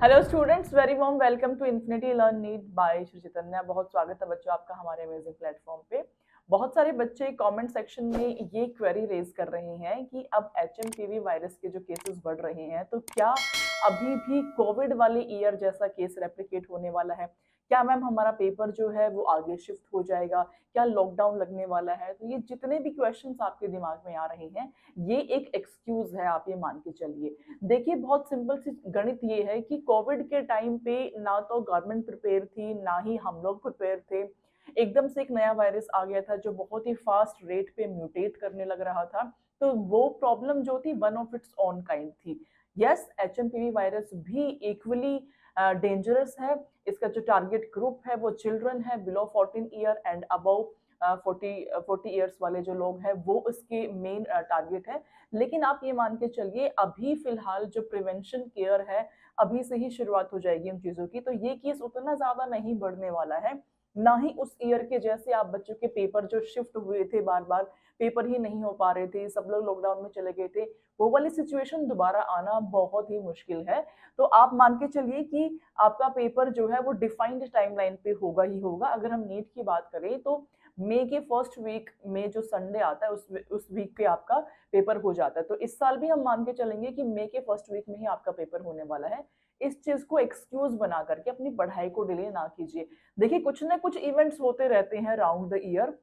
Hello students, very warm welcome to Infinity Learn NEET by Shri Chaitanya. बहुत स्वागत है बच्चों आपका हमारे अमेजिंग प्लेटफॉर्म पे। बहुत सारे बच्चे कमेंट सेक्शन में ये क्वेरी रेज कर रहे हैं कि अब एचएमपीवी वायरस के जो केसेस बढ़ रहे हैं, तो क्या अभी भी कोविड वाले ईयर जैसा केस रेप्लिकेट होने वाला है? क्या मैम हमारा पेपर जो है वो आगे शिफ्ट हो जाएगा? क्या लॉकडाउन लगने वाला है? तो ये जितने भी क्वेश्चंस आपके दिमाग में आ रहे हैं, ये एक एक्सक्यूज है, आप ये मान के चलिए। देखिए, बहुत सिंपल सी गणित ये है कि कोविड के टाइम पे ना तो गवर्नमेंट प्रिपेयर थी, ना ही हम लोग प्रिपेयर थे। एकदम से एक नया वायरस आ गया था जो बहुत ही फास्ट रेट पे म्यूटेट करने लग रहा था। तो वो प्रॉब्लम जो थी one of its own kind थी। यस, एचएमपीवी वायरस भी इक्वली डेंजरस है। इसका जो टारगेट ग्रुप है वो चिल्ड्रन है below 14 year and above 40 years वाले जो लोग हैं वो इसके मेन टारगेट है। लेकिन आप ये मान के चलिए, अभी फिलहाल जो प्रिवेंशन केयर है, अभी से ही शुरुआत हो जाएगी उन चीजों की, तो ये केस उतना ज्यादा नहीं बढ़ने वाला है। ना ही उस ईयर के जैसे आप बच्चों के पेपर जो शिफ्ट हुए थे, बार बार पेपर ही नहीं हो पा रहे थे, सब लोग लॉकडाउन में चले गए थे, वो वाली सिचुएशन दोबारा आना बहुत ही मुश्किल है। तो आप मान के चलिए कि आपका पेपर जो है वो डिफाइंड टाइमलाइन पे होगा ही होगा। अगर हम नीट की बात करें तो मई के फर्स्ट वीक में जो संडे आता है उस वीक पे आपका पेपर हो जाता है। तो इस साल भी हम मान के चलेंगे कि मई के फर्स्ट वीक में ही आपका पेपर होने वाला है। इस चीज को एक्सक्यूज बना करके अपनी पढ़ाई को डिले ना कीजिए। देखिए, कुछ ना कुछ इवेंट्स होते रहते हैं राउंड द ईयर।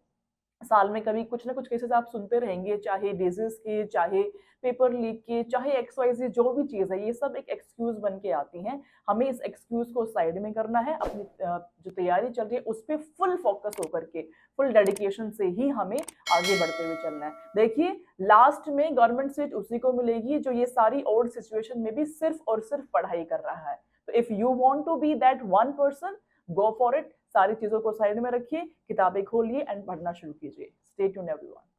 साल में कभी कुछ ना कुछ केसेस आप सुनते रहेंगे, चाहे डिजीज के, चाहे पेपर लीक के, चाहे एक्स वाई जी जो भी चीज है, ये सब एक एक्सक्यूज बन के आती हैं। हमें इस एक्सक्यूज को साइड में करना है। अपनी जो तैयारी चल रही है उस पर फुल फोकस होकर के, फुल डेडिकेशन से ही हमें आगे बढ़ते हुए चलना है। देखिए, लास्ट में गवर्नमेंट सीट उसी को मिलेगी जो ये सारी ओल्ड सिचुएशन में भी सिर्फ और सिर्फ पढ़ाई कर रहा है। तो if you want to be that one person, go for it. सारी चीजों को साइड में रखिए, किताबें खोलिए एंड पढ़ना शुरू कीजिए। Stay tuned everyone.